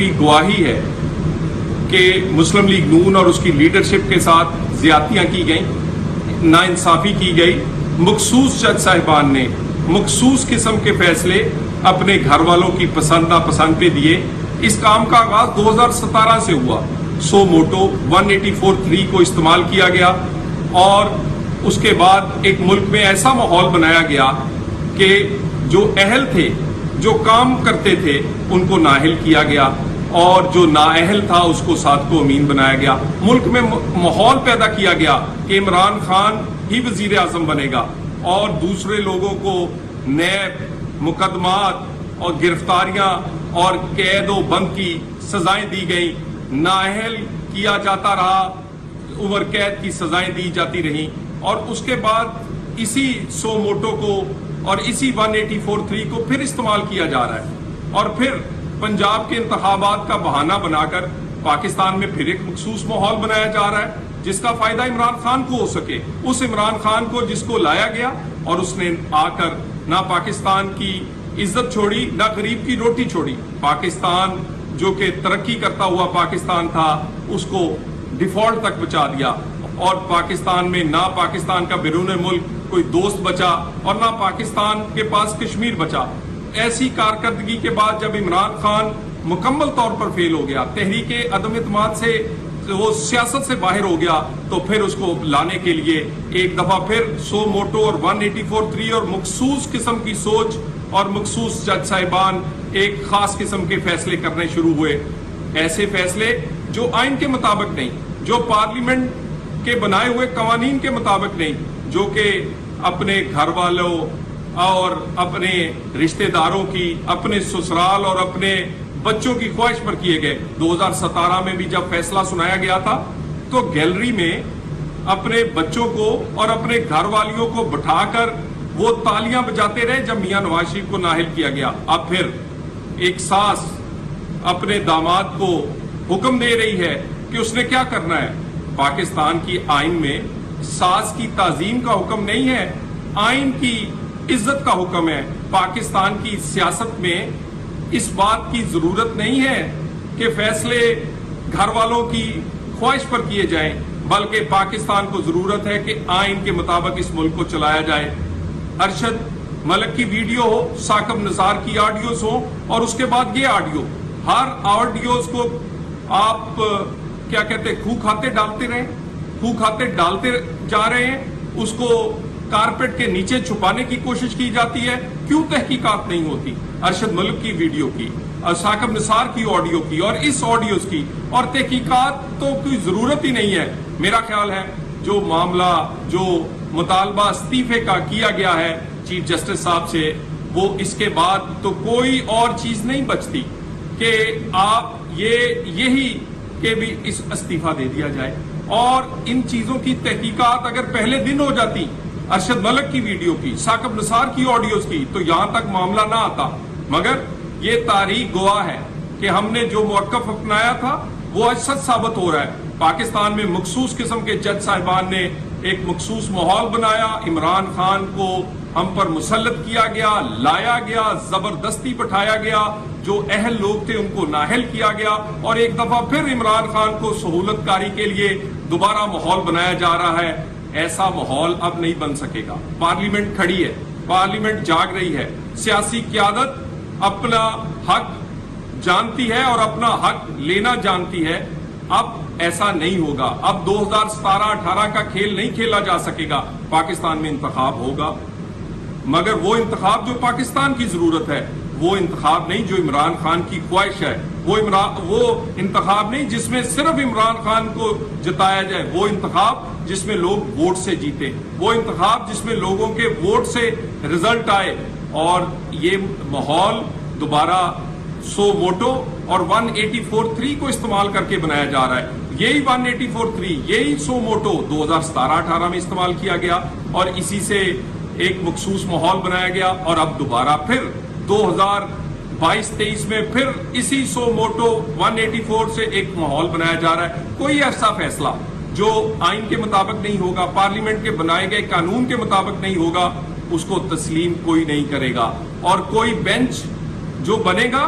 کی گواہی ہے کہ مسلم لیگ نون اور اس کی لیڈرشپ کے ساتھ زیادتیاں کی گئیں، ناانصافی کی گئی، مخصوص جج صاحبان نے مخصوص قسم کے فیصلے اپنے گھر والوں کی پسند ناپسند پہ دیے۔ اس کام کا آغاز 2017 سے ہوا۔ سو موٹو 184(3) کو استعمال کیا گیا اور اس کے بعد ایک ملک میں ایسا ماحول بنایا گیا کہ جو اہل تھے، جو کام کرتے تھے، ان کو نااہل کیا گیا اور جو نااہل تھا اس کو صادق و امین بنایا گیا۔ ملک میں ماحول پیدا کیا گیا کہ عمران خان ہی وزیر اعظم بنے گا اور دوسرے لوگوں کو نیب، مقدمات اور گرفتاریاں اور قید و بند کی سزائیں دی گئیں، نااہل کیا جاتا رہا، عمر قید کی سزائیں دی جاتی رہیں، اور اس کے بعد اسی سو موٹو کو اور اسی 184(3) کو پھر استعمال کیا جا رہا ہے اور پھر پنجاب کے انتخابات کا بہانہ بنا کر پاکستان میں پھر ایک مخصوص ماحول بنایا جا رہا ہے جس کا فائدہ عمران خان کو ہو سکے، اس عمران خان کو جس کو لایا گیا اور اس نے آ کر نہ پاکستان کی عزت چھوڑی نہ غریب کی روٹی چھوڑی۔ پاکستان جو کہ ترقی کرتا ہوا پاکستان تھا اس کو ڈیفالٹ تک بچا دیا اور پاکستان میں نہ پاکستان کا بیرون ملک کوئی دوست بچا اور نہ پاکستان کے پاس کشمیر بچا۔ ایسی کارکردگی کے بعد جب عمران خان مکمل طور پر فیل ہو گیا، تحریک عدم اعتماد سے وہ سیاست سے باہر ہو گیا، تو پھر اس کو لانے کے لیے ایک دفعہ پھر سو موٹو اور 184(3) اور مخصوص قسم کی سوچ اور مخصوص جج صاحبان ایک خاص قسم کے فیصلے کرنے شروع ہوئے، ایسے فیصلے جو آئین کے مطابق نہیں، جو پارلیمنٹ کے بنائے ہوئے قوانین کے مطابق نہیں، جو کہ اپنے گھر والوں اور اپنے رشتہ داروں کی، اپنے سسرال اور اپنے بچوں کی خواہش پر کیے گئے۔ 2017 میں بھی جب فیصلہ سنایا گیا تھا تو گیلری میں اپنے بچوں کو اور اپنے گھر والیوں کو بٹھا کر وہ تالیاں بجاتے رہے جب میاں نواز شریف کو نااہل کیا گیا۔ اب پھر ایک ساس اپنے داماد کو حکم دے رہی ہے کہ اس نے کیا کرنا ہے۔ پاکستان کی آئین میں ساس کی تعظیم کا حکم نہیں ہے، آئین کی عزت کا حکم ہے۔ پاکستان کی سیاست میں اس بات کی ضرورت نہیں ہے کہ فیصلے گھر والوں کی خواہش پر کیے جائیں، بلکہ پاکستان کو ضرورت ہے کہ آئین کے مطابق اس ملک کو چلایا جائے۔ ارشد ملک کی ویڈیو ہو، ثاقب نثار کی آڈیوز ہو اور اس کے بعد یہ آڈیو، ہر آڈیوز کو آپ کیا کہتے ہیں، خو کھاتے ڈالتے رہیں، خو کھاتے ڈالتے جا رہے ہیں، اس کو کارپیٹ کے نیچے چھپانے کی کوشش کی جاتی ہے۔ کیوں تحقیقات نہیں ہوتی؟ ارشد ملک کی ویڈیو کی اور ثاقب نثار کی آڈیو کی اور اس آڈیوز کی، اور تحقیقات تو کوئی ضرورت ہی نہیں ہے۔ میرا خیال ہے جو معاملہ، جو مطالبہ استعفے کا کیا گیا ہے چیف جسٹس صاحب سے، وہ اس کے بعد تو کوئی اور چیز نہیں بچتی کہ آپ یہی کہ بھی اس استعفیٰ دے دیا جائے۔ اور ان چیزوں کی تحقیقات اگر پہلے دن ہو جاتی، ارشد ملک کی ویڈیو کی، ثاقب نثار کی آڈیوز کی، تو یہاں تک معاملہ نہ آتا۔ مگر یہ تاریخ گواہ ہے کہ ہم نے جو موقف اپنایا تھا وہ آج سچ ثابت ہو رہا ہے۔ پاکستان میں مخصوص قسم کے جج صاحبان نے ایک مخصوص ماحول بنایا، عمران خان کو ہم پر مسلط کیا گیا، لایا گیا، زبردستی بٹھایا گیا، جو اہل لوگ تھے ان کو نااہل کیا گیا، اور ایک دفعہ پھر عمران خان کو سہولت کاری کے لیے دوبارہ ماحول بنایا جا رہا ہے۔ ایسا ماحول اب نہیں بن سکے گا۔ پارلیمنٹ کھڑی ہے، پارلیمنٹ جاگ رہی ہے، سیاسی قیادت اپنا حق جانتی ہے اور اپنا حق لینا جانتی ہے۔ اب ایسا نہیں ہوگا، اب 2017-18 کا کھیل نہیں کھیلا جا سکے گا۔ پاکستان میں انتخاب ہوگا، مگر وہ انتخاب جو پاکستان کی ضرورت ہے، وہ انتخاب نہیں جو عمران خان کی خواہش ہے، وہ انتخاب نہیں جس میں صرف عمران خان کو جتایا جائے، وہ انتخاب جس میں لوگ ووٹ سے جیتے، وہ انتخاب جس میں لوگوں کے ووٹ سے رزلٹ آئے۔ اور یہ ماحول دوبارہ سو موٹو اور 184(3) کو استعمال کر کے بنایا جا رہا ہے۔ یہی 184(3) یہی سو موٹو 2017-18 میں استعمال کیا گیا اور اسی سے ایک مخصوص ماحول بنایا گیا، اور اب دوبارہ پھر 2022-23 میں پھر اسی سو موٹو 184 سے ایک ماحول بنایا جا رہا ہے۔ کوئی ایسا فیصلہ جو آئین کے مطابق نہیں ہوگا، پارلیمنٹ کے بنائے گئے قانون کے مطابق نہیں ہوگا، اس کو تسلیم کوئی نہیں کرے گا، اور کوئی بینچ جو بنے گا